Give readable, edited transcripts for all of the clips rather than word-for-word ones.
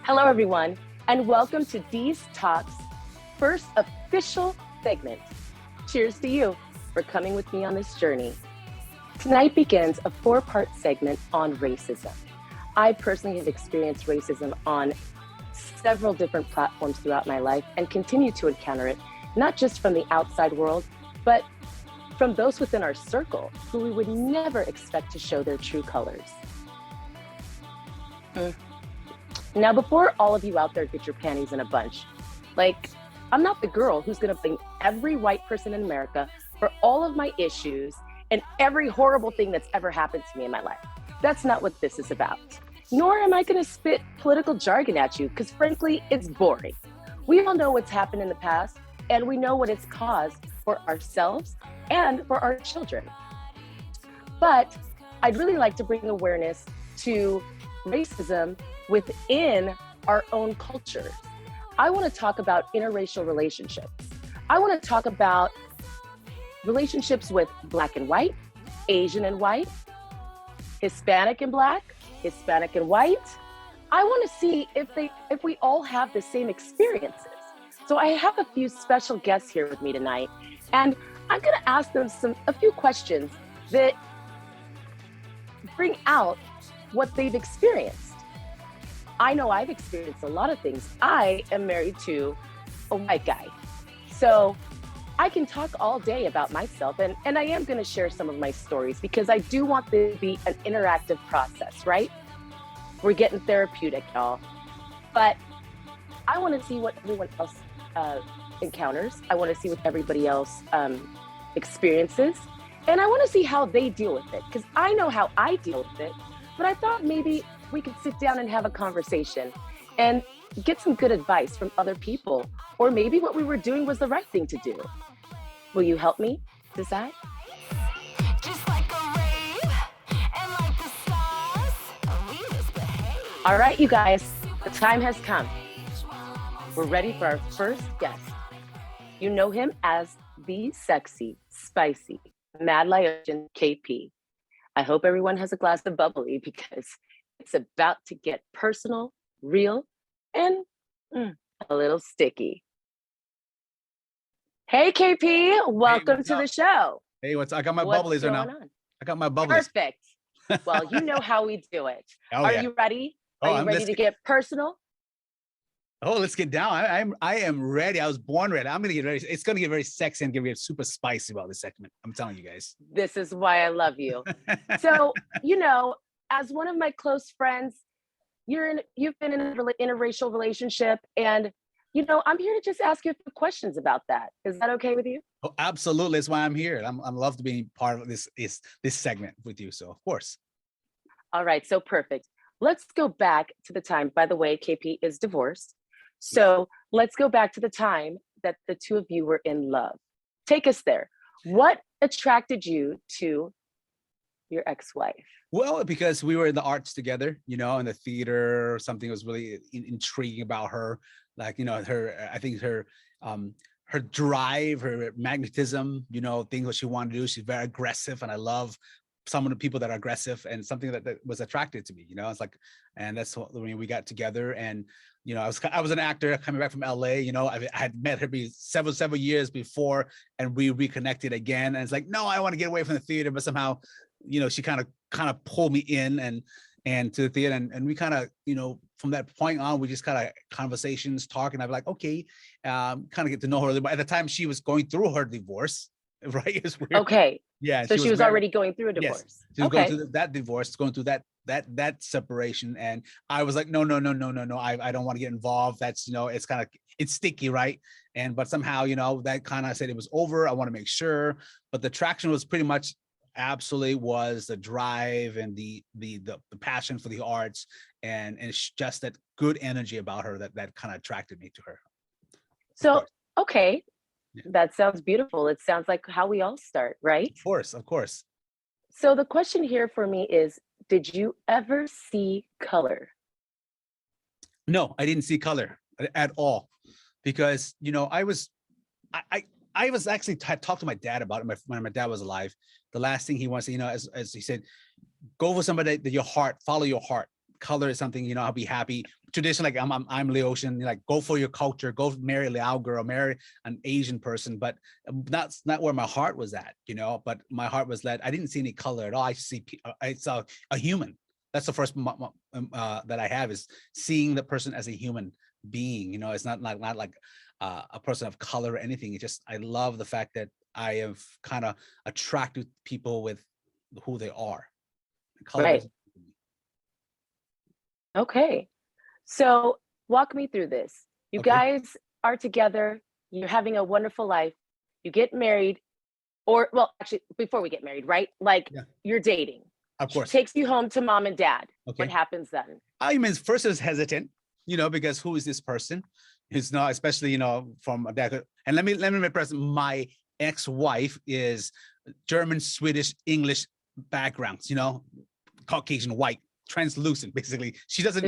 Hello, everyone, and welcome to Dee's Talks' first official segment. Cheers to you for coming with me on this journey. Tonight begins a four-part segment on racism. I personally have experienced racism on several different platforms throughout my life and continue to encounter it, not just from the outside world, but from those within our circle who we would never expect to show their true colors. Now, before all of you out there get your panties in a bunch, I'm not the girl who's gonna blame every white person in America for all of my issues and every horrible thing that's ever happened to me in my life. That's not what this is about. Nor am I gonna spit political jargon at you, because frankly, it's boring. We all know what's happened in the past, and we know what it's caused for ourselves and for our children. But I'd really like to bring awareness to racism within our own culture. I want to talk about interracial relationships. I want to talk about relationships with Black and white, Asian and white, Hispanic and Black, Hispanic and white. I want to see if we all have the same experiences. So I have a few special guests here with me tonight, and I'm going to ask them a few questions that bring out what they've experienced. I know I've experienced a lot of things. I am married to a white guy. So I can talk all day about myself, and I am gonna share some of my stories because I do want this to be an interactive process, right? We're getting therapeutic, y'all. But I wanna see what everyone else encounters. I wanna see what everybody else experiences. And I wanna see how they deal with it, because I know how I deal with it, but I thought maybe we could sit down and have a conversation and get some good advice from other people, or maybe what we were doing was the right thing to do. Will you help me decide? All right, you guys, the time has come. We're ready for our first guest. You know him as the sexy, spicy, Mad Lion KP. I hope everyone has a glass of bubbly because it's about to get personal, real, and a little sticky. Hey, KP, welcome to the show. Hey, I got my bubblies right now. I got my bubblies. Perfect. Well, you know how we do it. Are you ready? Are you ready to get personal? Oh, let's get down. I am ready. I was born ready. I'm gonna get ready. It's gonna get very sexy and get super spicy about this segment. I'm telling you guys. This is why I love you. So, as one of my close friends, you've been in an interracial relationship, and I'm here to just ask you a few questions about that. Is that okay with you? Oh, absolutely. That's why I'm here. I'm love to be part of this segment with you. So of course. All right. So perfect. Let's go back to the time. By the way, KP is divorced. So let's go back to the time that the two of you were in love. Take us there. What attracted you to your ex-wife? Well, because we were in the arts together, in the theater. Something was really intriguing about her. I think her drive, her magnetism, things what she wanted to do. She's very aggressive, and I love some of the people that are aggressive, and something that was attracted to me. It's like, and that's when we got together. And I was an actor coming back from LA. I had met her several years before, and we reconnected again. And it's like, no, I want to get away from the theater, but somehow, she kind of pulled me in and to the theater, and we kind of, from that point on, we just kind of conversations, talking. I'd be like, okay, kind of get to know her. But at the time, she was going through her divorce, right? It's weird. Okay. Yeah. So she was already going through a divorce. Yes. She was going through that divorce, going through that separation. And I was like, no. I don't want to get involved. That's, it's sticky, right? But somehow, that kind of said it was over. I want to make sure. But the attraction was pretty much absolutely was the drive and the passion for the arts, and it's just that good energy about her that kind of attracted me to her. So, okay. Yeah. That sounds beautiful. It sounds like how we all start, right? Of course. So the question here for me is, did you ever see color? No, I didn't see color at all, because, I was actually talked to my dad about it when my dad was alive. The last thing he wants to, as he said, go for somebody that follow your heart. Color is something, I'll be happy. tradition, like I'm Laotian, like go for your culture, go marry a Lao girl, marry an Asian person, but that's not where my heart was at, you know. But my heart was that I didn't see any color at all. I saw a human. That's the first that I have, is seeing the person as a human being. You know, it's not like a person of color or anything. It's just, I love the fact that I have kind of attracted people with who they are. Color Right. doesn't. Okay. So walk me through this. You Okay. guys are together, you're having a wonderful life, you get married, or, well, actually, before we get married, right? Like, Yeah. you're dating. Of She course. takes you home to mom and dad. Okay. What happens then? I mean, first I was hesitant, you know, because who is this person? It's not, especially, you know, from that. And let me present, my ex-wife is German, Swedish, English backgrounds, you know, Caucasian, white, translucent, basically. She does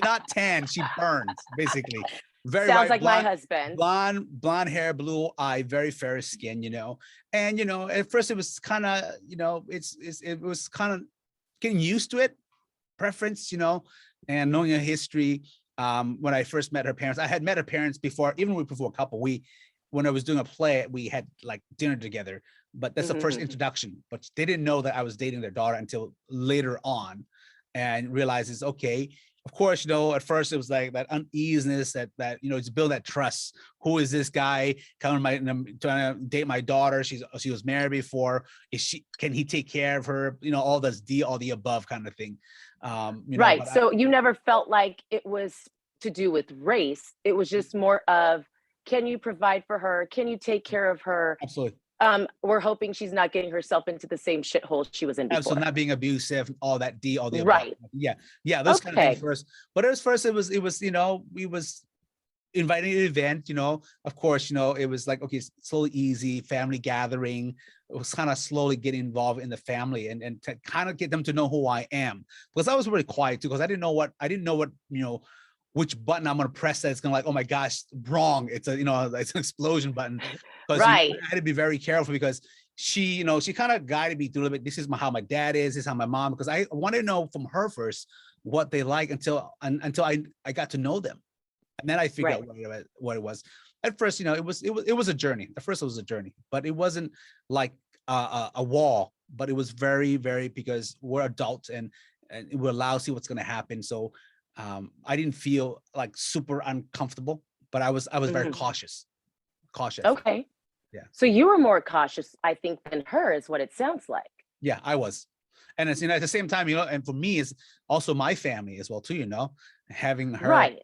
not tan, she burns, basically. Very Sounds white, like my blonde, husband. blonde hair, blue eye, very fair skin, you know. And, you know, at first it was kind of, you know, it was kind of getting used to it, preference, you know, and knowing her history. When I first met her parents, I had met her parents before, even before a couple. When I was doing a play, we had like dinner together, but that's the first introduction. But they didn't know that I was dating their daughter until later on, and realizes, okay, of course, you know, at first it was like that uneasiness, that you know, to build that trust. Who is this guy trying to date my daughter? She was married before. Can he take care of her? You know, all the above kind of thing. You know, Right. So you never felt like it was to do with race. It was just more of, can you provide for her? Can you take care of her? absolutely. We're hoping she's not getting herself into the same shithole she was in before. So not being abusive, all that all the above. Right. Yeah, those kind of things first. But it was, you know, we was inviting an event, you know, of course, you know, it was like, okay, slowly, easy family gathering. It was kind of slowly getting involved in the family and to kind of get them to know who I am, because I was really quiet too, because I didn't know what, you know, which button I'm going to press that's going to, like, oh my gosh, wrong. It's a, you know, it's an explosion button. Because right. I had to be very careful, because she, you know, she kind of guided me through a bit. This is how my dad is, this is how my mom, because I wanted to know from her first what they like until I got to know them. And then I figured out what it was. At first, you know, it was a journey. At first it was a journey, but it wasn't like a wall, but it was very, very, because we're adults and we're allowed to see what's going to happen. So I didn't feel like super uncomfortable, but I was very cautious. Okay. Yeah. So you were more cautious, I think, than her, is what it sounds like. Yeah, I was. And it's, you know, at the same time, you know, and for me, it's also my family as well too, you know, having her. Right.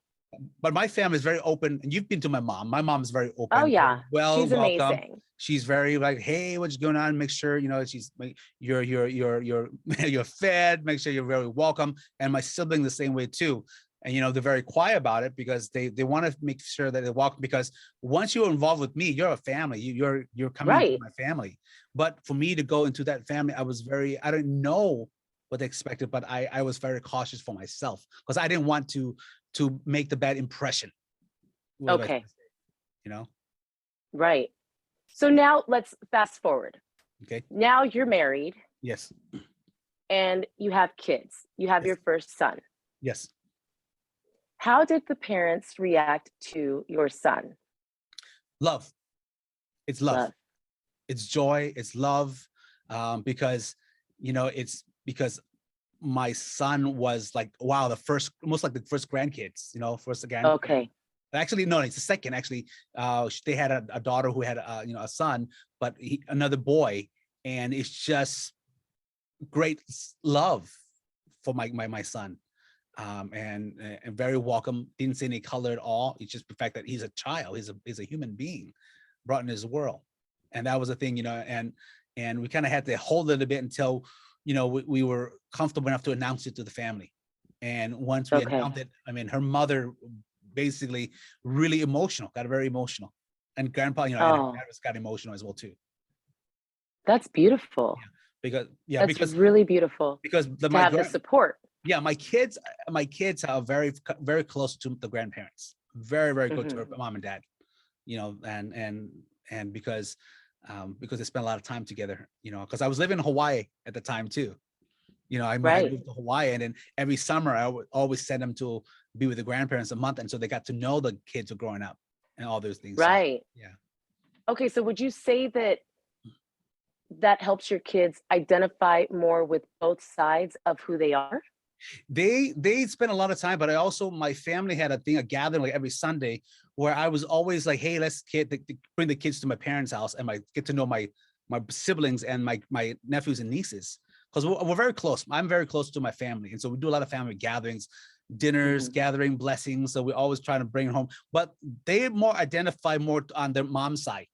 But my family is very open, and you've been to my mom. My mom's very open. Oh yeah, well, she's welcome. amazing. She's very like, hey, what's going on? Make sure, you know, you're you're fed. Make sure you're very welcome. And my sibling the same way too. And you know, they're very quiet about it, because they want to make sure that they're welcome. Because once you're involved with me, you're a family. You're coming into my family. But for me to go into that family, I didn't know what they expected, but I was very cautious for myself, because I didn't want to make the bad impression. Okay. You know? Right. So now let's fast forward. Okay. Now you're married. Yes. And you have kids. You have your first son. Yes. How did the parents react to your son? Love. It's love. It's joy. It's love. Because, you know, it's because my son was like, wow, almost like the first grandkids, you know, first again. Okay. Actually, no, it's the second. Actually, they had a daughter who had you know, a son, but another boy, and it's just great love for my son, and very welcome. Didn't see any color at all. It's just the fact that he's a child. He's a human being brought in his world, and that was the thing, you know. And we kind of had to hold it a bit until, you know, we were comfortable enough to announce it to the family. And once we announced it, I mean, her mother basically really emotional, got very emotional, and grandpa, you know, and her dad got emotional as well too. That's beautiful. Yeah, because really beautiful. Because have the support. Yeah, my kids are very, very close to the grandparents, very, very good to her mom and dad, you know, and because they spent a lot of time together, you know, because I was living in Hawaii at the time too. You know, I Right. moved to Hawaii, and then every summer I would always send them to be with the grandparents a month, and so they got to know the kids who are growing up and all those things. So Right. yeah. Okay, so would you say that that helps your kids identify more with both sides of who they are? They spent a lot of time, but I also, my family had a thing, a gathering like every Sunday, where I was always like, hey, let's bring the kids to my parents' house and get to know my siblings and my nephews and nieces, because we're very close. I'm very close to my family, and so we do a lot of family gatherings, dinners, Mhm. gathering blessings. So we always try to bring it home, but they more identify more on their mom's side,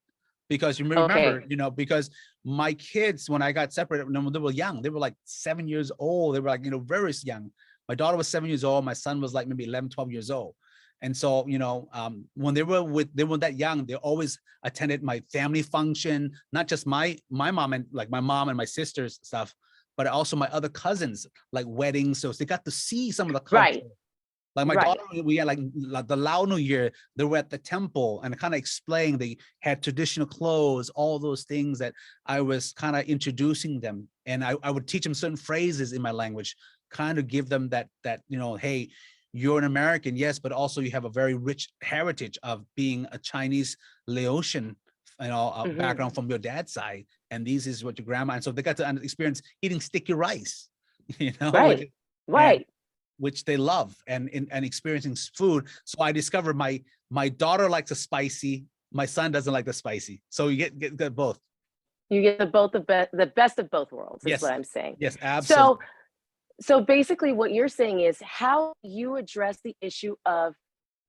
because you may remember, Okay. you know, because my kids, when I got separated, when they were young, they were like 7 years old. They were like, you know, very young. My daughter was 7 years old. My son was like maybe 11, 12 years old. And so, you know, when they were that young, they always attended my family function, not just my mom and like my mom and my sisters stuff, but also my other cousins, like weddings. So they got to see some of the culture. Right. Like my Right. daughter, we had like the Lao New Year, they were at the temple and kind of explained they had traditional clothes, all those things that I was kind of introducing them. And I would teach them certain phrases in my language, kind of give them that, you know, hey, you're an American, yes, but also you have a very rich heritage of being a Chinese Laotian, you know, Mhm. background from your dad's side. And this is what your grandma, and so they got to experience eating sticky rice, you know, Right. and Right. which they love, and experiencing food. So I discovered my daughter likes the spicy, my son doesn't like the spicy. So you get both. You get the best of both worlds is Yes, what I'm saying. yes, So absolutely. so basically what you're saying is how you address the issue of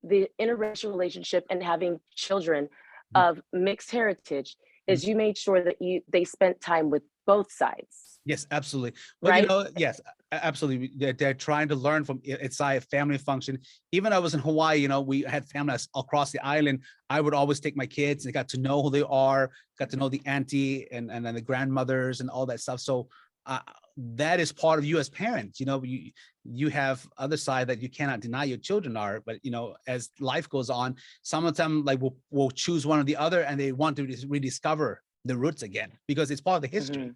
the interracial relationship and having children Mhm, of mixed heritage mhm. is you made sure that they spent time with both sides, Yes, absolutely. But you right? know, yes, absolutely. They're trying to learn from its side family function. Even I was in Hawaii, you know, we had families across the island. I would always take my kids. They got to know who they are, got to know the auntie and then the grandmothers and all that stuff. So uh, that is part of you as parents. You know, you have other side that you cannot deny your children are. But you know, as life goes on, some of them like will choose one or the other, and they want to rediscover the roots again because it's part of the history. Mhm.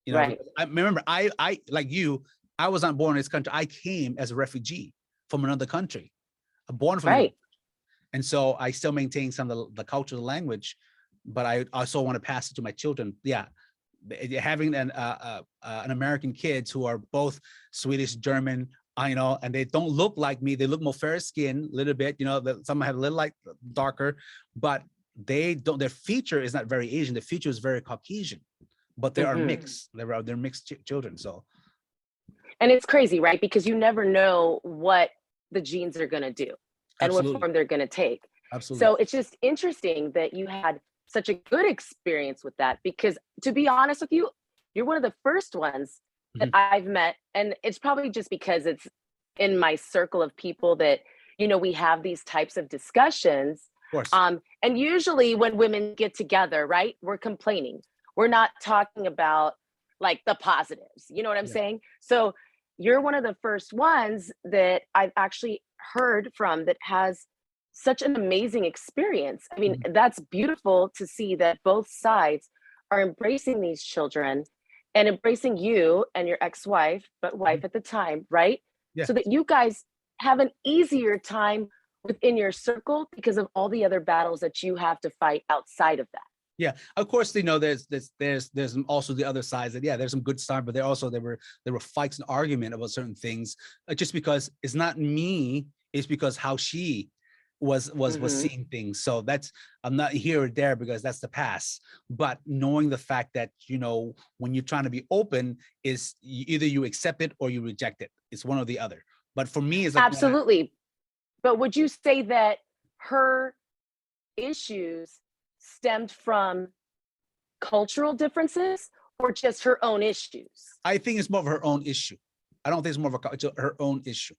You know, Right. because I remember I like you, I was not born in this country. I came as a refugee from another country. I'm born from another, Right. and so I still maintain some of the cultural language, but I also want to pass it to my children. Yeah, having an American kids who are both Swedish, German, you know, and they don't look like me. They look more fair skin, a little bit. You know, some have a little like darker, but they don't. Their feature is not very Asian. The feature is very Caucasian, but they are Mhm. mixed. They're mixed children. So And it's crazy, right? Because you never know what the genes are going to do and what absolutely, form they're going to take. absolutely. So it's just interesting that you had such a good experience with that because to be honest with you, you're one of the first ones that Mhm. I've met. And it's probably just because it's in my circle of people that, we have these types of discussions. Of course. And usually when women get together, right, we're complaining. We're not talking about like the positives. You know what I'm Yeah. saying? So you're one of the first ones that I've actually heard from that has such an amazing experience. I mean, Mhm. that's beautiful to see that both sides are embracing these children and embracing you and your ex-wife, but Mhm. wife at the time, right? Yeah. So that you guys have an easier time within your circle because of all the other battles that you have to fight outside of that. Yeah, of course, you know, there's also the other sides that, yeah, there's some good stuff, but there were fights and argument about certain things, just because it's not me, it's because how she was Hmm. seeing things. So that's, I'm not here or there because that's the past. But knowing the fact that, you know, when you're trying to be open, is either you accept it or you reject it. It's one or the other. But for me, it's like when I, Absolutely. But would you say that her issues stemmed from cultural differences or just her own issues? I think it's more of her own issue. I don't think it's more of it's her own issue,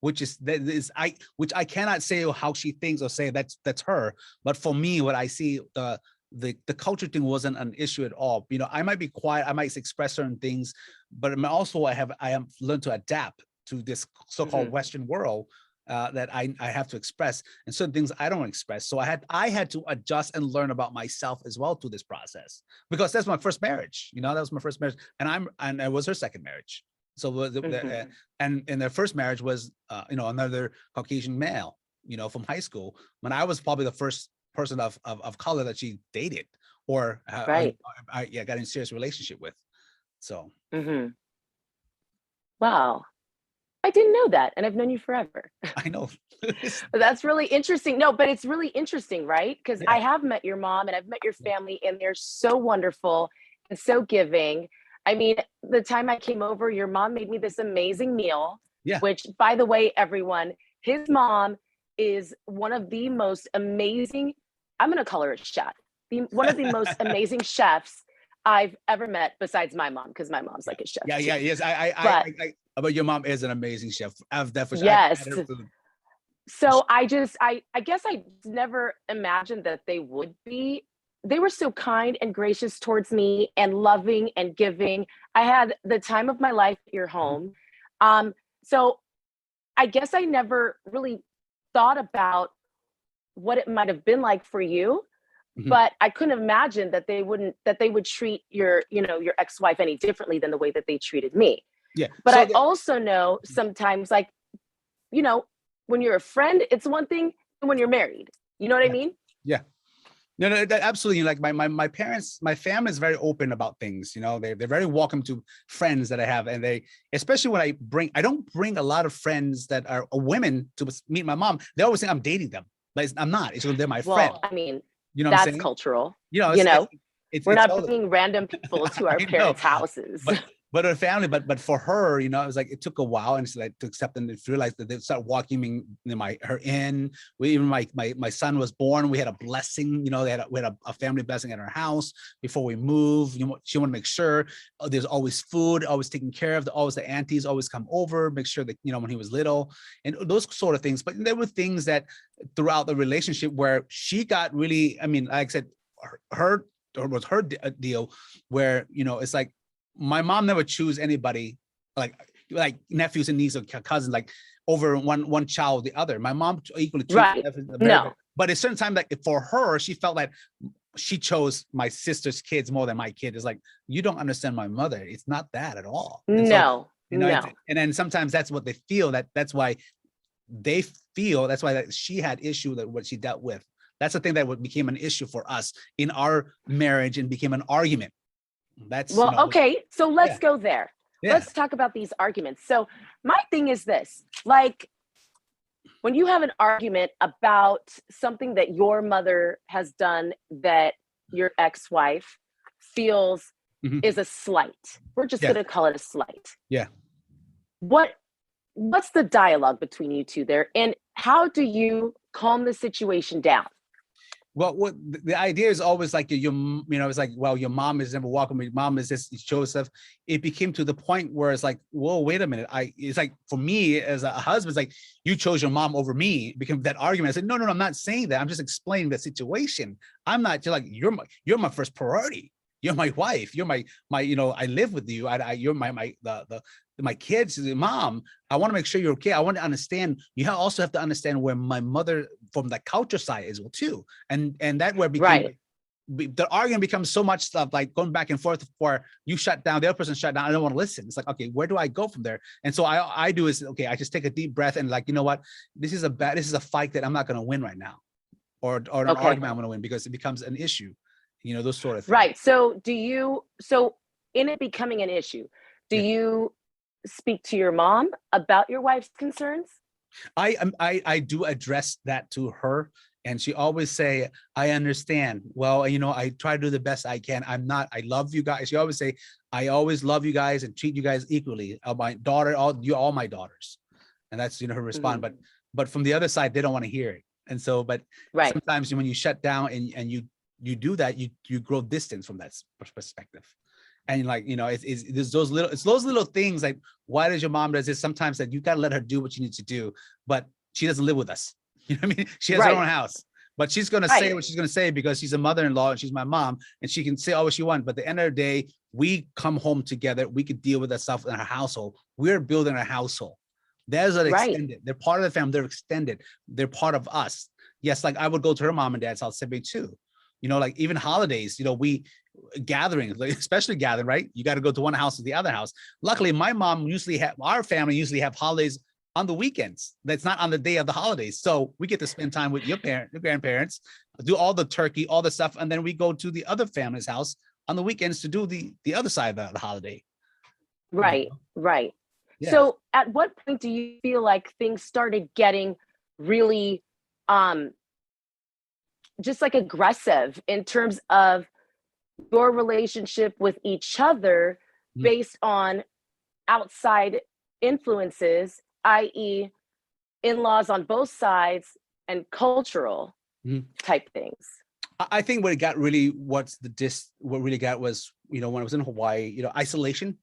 which is that is which I cannot say how she thinks or say that's her. But for me, what I see, the culture thing wasn't an issue at all. You know, I might be quiet, I might express certain things, but also I have learned to adapt to this so-called Hmm. Western world. that I have to express, and certain things I don't express. So I had to adjust and learn about myself as well through this process, because that's my first marriage. That was my first marriage, and it was her second marriage. So and their first marriage was another Caucasian male, from high school, when I was probably the first person of color that she dated or Right. I got in a serious relationship with. So Wow. I didn't know that, and I've known you forever. I know. That's really interesting. No, but it's really interesting, right? Because Yeah. I have met your mom and I've met your family, and they're so wonderful and so giving. I mean, the time I came over, your mom made me this amazing meal, Yeah. which, by the way, everyone, his mom is one of the most amazing, I'm going to call her a chef, one of the most amazing chefs I've ever met, besides my mom, because my mom's like a chef. Yeah, too. yeah, yes. But your mom is an amazing chef. I've definitely Yes. I've had her food. So I guess I never imagined that they would be. They were so kind and gracious towards me and loving and giving. I had the time of my life at your home. So I guess I never really thought about what it might have been like for you, but I couldn't imagine that they would treat your ex-wife any differently than the way that they treated me. Yeah. But I also know sometimes, like, when you're a friend, it's one thing, and when you're married, you know what I mean? Yeah. No, absolutely. Like my parents, my family is very open about things. They're very welcome to friends that I have, and especially when I don't bring a lot of friends that are women to meet my mom. They always think I'm dating them. Like, I'm not. It's they're my friend. I mean, You know what I'm that's saying? cultural. We're not bringing random people to our parents' houses. But her family, but for her, it was like it took a while, and it's like to accept and to realize that they start walking me, her in. Even my son was born. We had a blessing, we had a family blessing at our house before we moved. She wanted to make sure there's always food, always taken care of. Always the aunties always come over, make sure that when he was little, and those sort of things. But there were things that throughout the relationship where she got really, I mean, like I said, her deal where it's like, my mom never choose anybody like nephews and nieces or cousins like over one child or the other. My mom equally right. No. But at a certain time, like for her, she felt like she chose my sister's kids more than my kid. It's like, you don't understand my mother. It's not that at all. And no. And then sometimes that's what they feel, that's why they feel, that's why that she had issue that what she dealt with. That's the thing that became an issue for us in our marriage and became an argument. That's okay, so let's go there. Let's talk about these arguments. So my thing is this, like, when you have an argument about something that your mother has done that your ex-wife feels is a slight, we're just going to call it a slight. What's the dialogue between you two there, and how do you calm the situation down? Well, what the idea is always like it's like, well, your mom is never welcome. Your mom is this Joseph. It became to the point where it's like, whoa, wait a minute. It's like, for me as a husband, it's like, you chose your mom over me. It became that argument. I said, no, I'm not saying that. I'm just explaining the situation. I'm not just like, you're my first priority. You're my wife. You're my I live with you. You're my kids, mom. I want to make sure you're okay. I want to understand. You also have to understand where my mother from the culture side is too, and that where became the argument becomes so much stuff like going back and forth. For you shut down, the other person shut down. I don't want to listen. It's like, okay, where do I go from there? And so I do is, okay, I just take a deep breath and like, you know what, this is a fight that I'm not going to win right now, or an argument I'm going to win, because it becomes an issue. Those sort of things. Right. So so in it becoming an issue, do you speak to your mom about your wife's concerns? I do address that to her, and she always say, I understand. Well, I try to do the best I can. I love you guys. She always say, I always love you guys and treat you guys equally. My daughter, all my daughters. And that's, her response. But from the other side, they don't want to hear it. And so, but sometimes when you shut down and you do that, you grow distance from that perspective. And like, it's those little things like, why does your mom does this? Sometimes that you got to let her do what you need to do, but she doesn't live with us. You know what I mean? She has her own house, but she's going to say what she's going to say because she's a mother-in-law and she's my mom, and she can say all what she wants. But at the end of the day, we come home together. We could deal with that stuff in our household. We're building a household. There's an Right. extended. They're part of the family. They're extended. They're part of us. Yes, like I would go to her mom and dad's house separately too. You know, like even holidays, you know, we gatherings, like especially gathering, right? You got to go to one house to the other house. Luckily, my mom usually our family usually have holidays on the weekends. That's not on the day of the holidays. So we get to spend time with your grandparents, do all the turkey, all the stuff, and then we go to the other family's house on the weekends to do the other side of the holiday. Right. Right. Yeah. So at what point do you feel like things started getting really just like aggressive in terms of your relationship with each other based on outside influences, i.e., in-laws on both sides and cultural type things? I think what really got was, you know, when I was in Hawaii, you know, isolation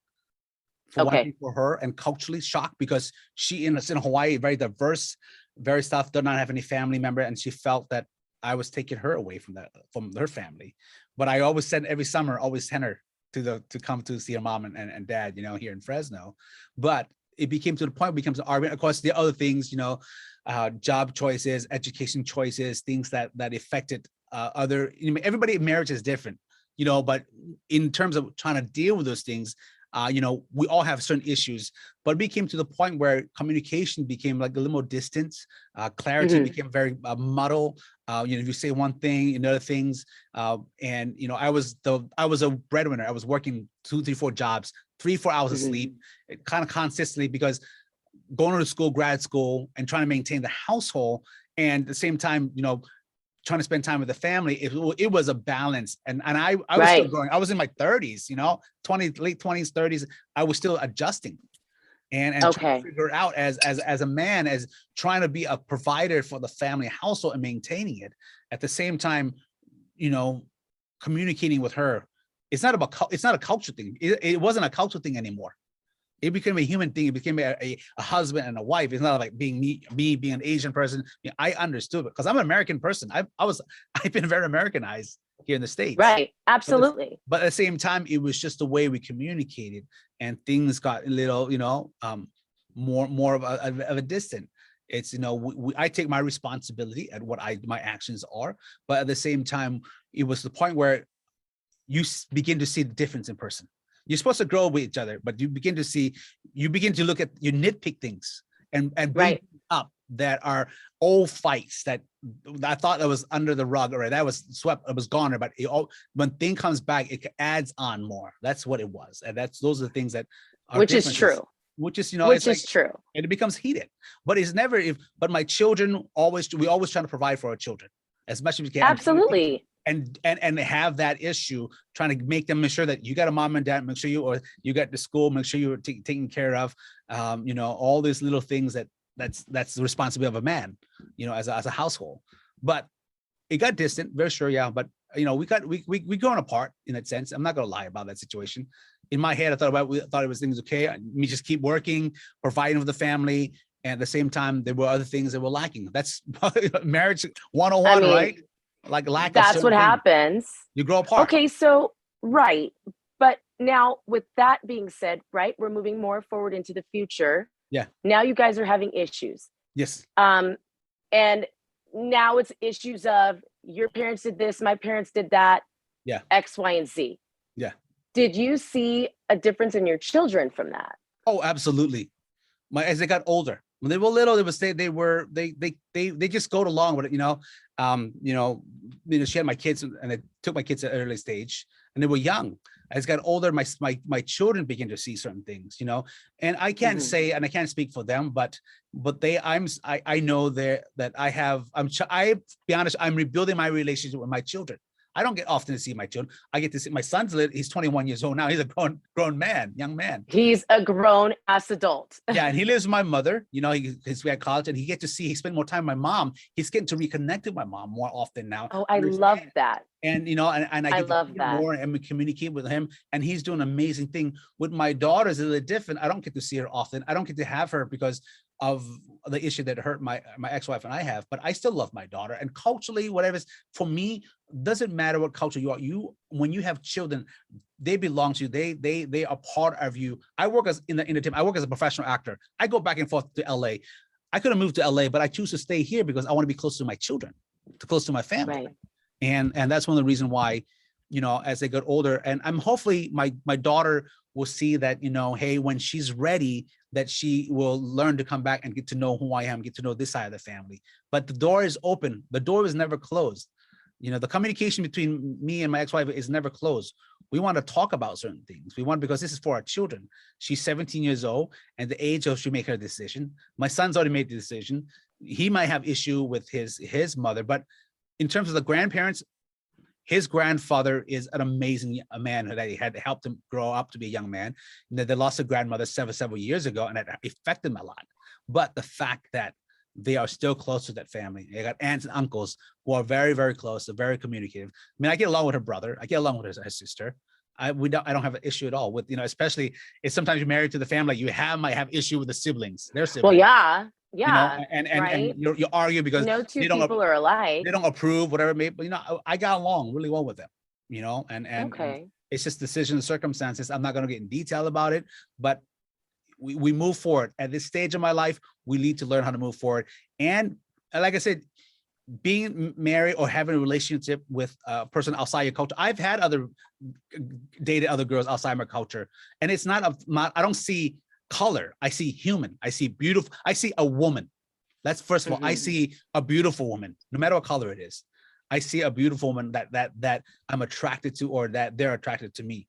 for one thing for her, and culturally shocked because she in Hawaii, very diverse, very stuff, did not have any family member, and she felt that I was taking her away from her family. But I always send every summer, always send her to come to see her mom and dad, you know, here in Fresno. But it became to the point, it becomes an argument. Of course, the other things, you know, job choices, education choices, things that affected other, you know, everybody in marriage is different, you know, but in terms of trying to deal with those things, you know, we all have certain issues, but we came to the point where communication became like a little more distant, clarity became very muddled. You know, if you say one thing, another things, and you know, I was a breadwinner. I was working 2, 3, 4 jobs, 3, 4 hours of sleep, kind of consistently, because going to school, grad school, and trying to maintain the household, and at the same time, you know, trying to spend time with the family, it was a balance. And I was still growing. I was in my 30s, you know, late 20s, 30s. I was still adjusting and trying to figure it out as a man, as trying to be a provider for the family household and maintaining it. At the same time, you know, communicating with her. It's not a culture thing. It wasn't a culture thing anymore. It became a human thing. It became a husband and a wife. It's not like being me being an Asian person. You know, I understood it because I'm an American person. I've been very Americanized here in the States. Right. Absolutely. But at the same time, it was just the way we communicated, and things got a little, you know, more of a distant. It's, you know, I take my responsibility at what my actions are, but at the same time, it was the point where you begin to see the difference in person. You're supposed to grow with each other, but you begin to look at, you nitpick things and bring up that are old fights that I thought that was under the rug, or that was swept, it was gone, but when thing comes back, it adds on more. That's what it was. And those are the things that are which is true. Which is, you know, which is true. And it becomes heated. But it's never, but my children we always try to provide for our children as much as we can. Absolutely. And have that issue, trying to make them, make sure that you got a mom and dad, make sure you got the school, make sure you're taken care of, you know, all these little things that's the responsibility of a man, you know, as a household. But it got distant, very sure, yeah. But you know, we going apart in that sense. I'm not gonna lie about that situation. In my head, I thought it was things okay. Me just keep working, providing for the family, and at the same time, there were other things that were lacking. That's marriage 101, I mean, right? Like lack of. That's what happens. You grow apart. Okay, so right. But now with that being said, right, we're moving more forward into the future. Yeah. Now you guys are having issues. Yes. And now it's issues of your parents did this, my parents did that. Yeah. X, Y, and Z. Yeah. Did you see a difference in your children from that? Oh, absolutely. As they got older, when they were little, they just go along with it, you know. She had my kids, and I took my kids at an early stage, and they were young. As I got older, my children began to see certain things, you know. And I can't say, and I can't speak for them, but I know that I be honest, I'm rebuilding my relationship with my children. I don't get often to see my children. I get to see my son's he's 21 years old now. He's a grown man, young man. He's a grown ass adult. Yeah, and he lives with my mother. You know, he's at college, and he spent more time with my mom. He's getting to reconnect with my mom more often now. Oh, I love that. And you know, and I get love that more and communicate with him, and he's doing an amazing thing. With my daughters, it's a little different. I don't get to see her often. I don't get to have her because of the issue that hurt my ex-wife and I have, but I still love my daughter. And culturally, whatever is for me, doesn't matter what culture you are. When you have children, they belong to you. They are part of you. I work as in the entertainment. I work as a professional actor. I go back and forth to LA. I could have moved to LA, but I choose to stay here because I want to be close to my children, close to my family. Right. And that's one of the reasons why, as they get older, and I'm hopefully my daughter will see that, hey, when she's ready, that she will learn to come back and get to know who I am, get to know this side of the family. But the door is open. The door is never closed. The communication between me and my ex-wife is never closed. We want to talk about certain things. Because this is for our children. She's 17 years old, and the age of she make her decision. My son's already made the decision. He might have issue with his mother, but in terms of the grandparents, his grandfather is an amazing man that he had helped him grow up to be a young man. They lost a grandmother several years ago, and that affected them a lot. But the fact that they are still close to that family. They got aunts and uncles who are very, very close, they're very communicative. I mean, I get along with her brother. I get along with her sister. I don't have an issue at all with, especially if sometimes you're married to the family, you might have issue with the siblings, their siblings. Well, yeah. And right? you argue because no two people are alike. They don't approve, whatever it may be. But I got along really well with them, and Okay. it's just decisions, circumstances. I'm not going to get in detail about it, but we move forward. At this stage of my life, we need to learn how to move forward. And like I said, being married or having a relationship with a person outside your culture, I've had dated other girls outside my culture, and it's not I don't see color. I see human. I see beautiful. I see a woman. That's first of all, I see a beautiful woman, no matter what color it is. I see a beautiful woman that I'm attracted to, or that they're attracted to me.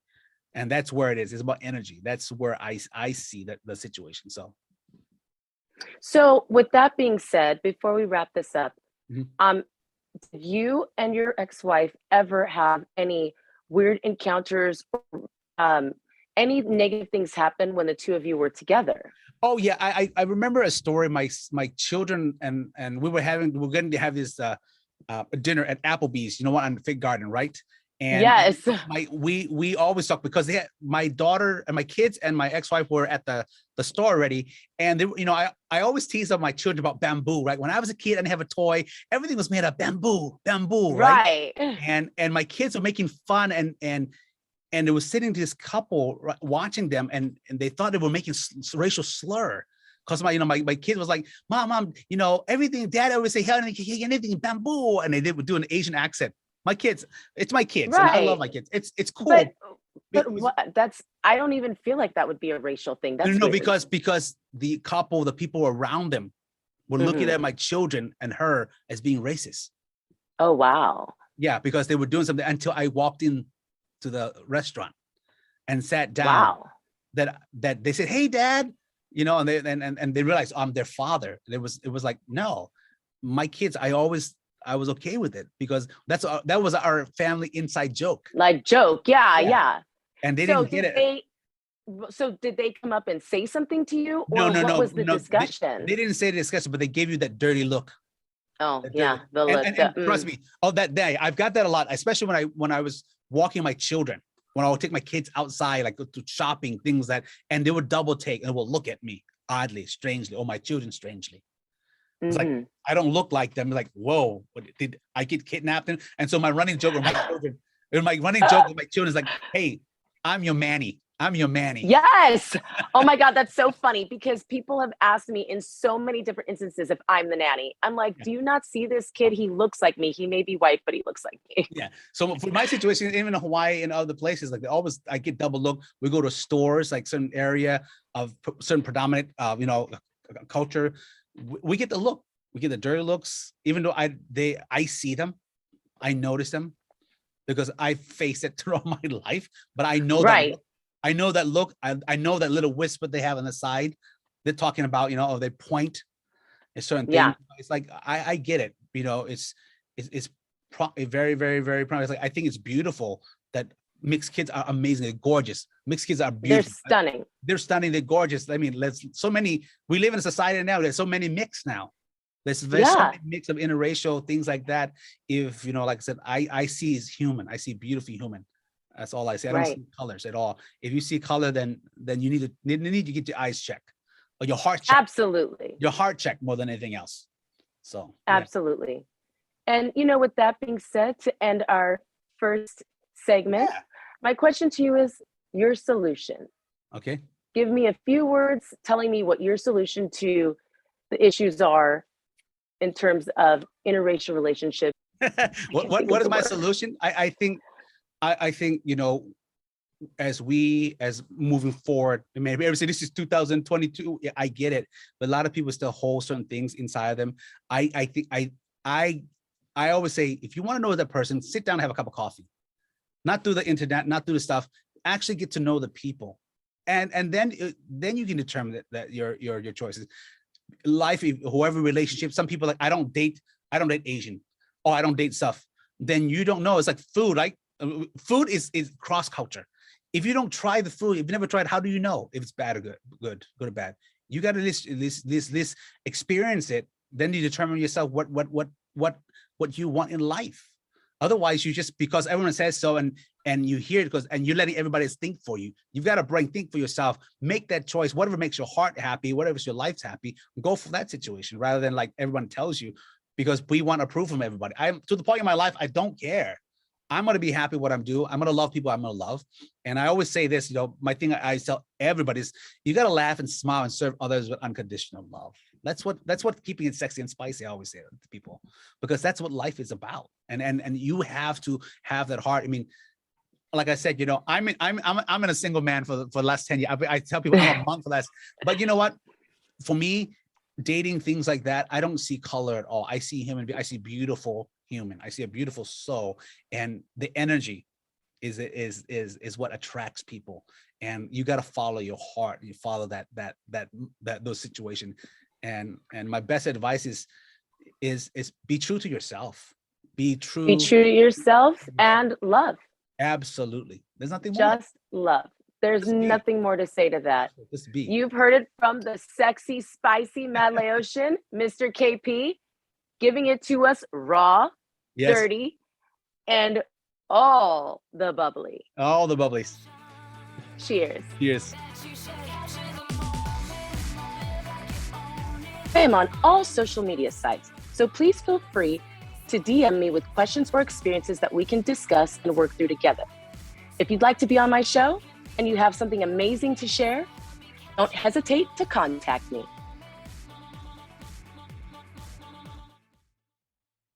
And that's where it is. It's about energy. That's where I see the situation. So with that being said, before we wrap this up, Mhm. did you and your ex-wife ever have any weird encounters, any negative things happen when the two of you were together? Oh yeah, I remember a story. My children and we were going to have this dinner at Applebee's, on Fig Garden, right? And yes, we always talk because my daughter and my kids and my ex-wife were at the store already, and they, I always tease of my children about bamboo, right? When I was a kid, I didn't have a toy. Everything was made of bamboo, right? And my kids were making fun, and they was sitting to this couple watching them, and they thought they were making racial slur. Because my kid was like, mom, everything dad always say, anything bamboo, and they were doing an Asian accent. My kids, it's my kids, and I love my kids. It's cool. But what, I don't even feel like that would be a racial thing. That's no, weird. because the people around them were looking at my children and her as being racist. Oh wow. Yeah, because they were doing something until I walked in to the restaurant and sat down. Wow. That they said, "Hey, Dad," and they realized I'm their father. It was like, no, my kids. I was okay with it because that was our family inside joke. Like joke, yeah. And they didn't get it. So did they come up and say something to you, or No, what was the discussion? They didn't say the discussion, but they gave you that dirty look. Oh yeah, the look. And trust me, that day I've got that a lot, especially when I was walking my children, when I would take my kids outside, like go to shopping, things and they would double take and will look at me oddly, strangely, or my children strangely. It's like, I don't look like them. Like, whoa, did I get kidnapped? And so my running joke with my children, is like, hey, I'm your Manny. I'm your Manny. Yes. Oh my God, that's so funny because people have asked me in so many different instances if I'm the nanny. I'm like, do you not see this kid? He looks like me. He may be white, but he looks like me. Yeah. So for my situation, even in Hawaii and other places, like I get double look. We go to stores, like certain area of certain predominant, culture. We get the look. We get the dirty looks, even though I see them, I notice them because I face it throughout my life. But I know that. I know that look. I know that little whisper they have on the side. They're talking about, or they point a certain thing. Yeah. It's like I get it. It's very, very, very prominent. Like I think it's beautiful that mixed kids are amazing. They're gorgeous. Mixed kids are beautiful. They're stunning. They're stunning. They're gorgeous. I mean, we live in a society now. There's so many mixed now. There's so many mix of interracial things like that. If, like I said, I see is human. I see beautifully human. That's all I see. I don't see colors at all. If you see color, then you need to get your eyes checked. or your heart check. Absolutely. Your heart check more than anything else. So yeah. Absolutely. And with that being said, to end our first segment, my question to you is your solution. Okay. Give me a few words telling me what your solution to the issues are in terms of interracial relationships. What is my solution? I think, as moving forward, maybe everybody say this is 2022. Yeah, I get it, but a lot of people still hold certain things inside of them. I think I always say, if you want to know that person, sit down and have a cup of coffee, not through the internet, not through the stuff. Actually get to know the people, and then you can determine that your choices. Life, whoever relationship. Some people like, I don't date Asian, or I don't date stuff. Then you don't know. It's like food, right? Food is cross culture. If you don't try the food, if you never tried, how do you know if it's bad or good or bad? You got to this experience it. Then you determine yourself what you want in life. Otherwise, you just, because everyone says so and you hear it, and you're letting everybody think for you. You've got to think for yourself, make that choice, whatever makes your heart happy, whatever your life's happy, go for that situation rather than like everyone tells you, because we want approval from everybody. I'm to the point in my life, I don't care. I'm going to be happy with what I'm doing. I'm going to love people I'm going to love. And I always say this, my thing I tell everybody is, you got to laugh and smile and serve others with unconditional love. That's what keeping it sexy and spicy, I always say to people, because that's what life is about. And you have to have that heart. I mean, like I said, I'm in a single man for the last 10 years. I tell people I'm a monk for last, but you know what? For me, dating things like that, I don't see color at all. I see human being. I see beautiful human. I see a beautiful soul, and the energy is what attracts people. And you got to follow your heart. You follow those situations. And my best advice is be true to yourself. Be true to yourself and love. Absolutely. There's nothing more. Just love. There's nothing more to say to that. Just be. You've heard it from the sexy, spicy Malayotian, Mr. KP, giving it to us raw, dirty, and all the bubbly. All the bubblies. Cheers. Cheers. I am on all social media sites, so please feel free to DM me with questions or experiences that we can discuss and work through together. If you'd like to be on my show and you have something amazing to share, don't hesitate to contact me.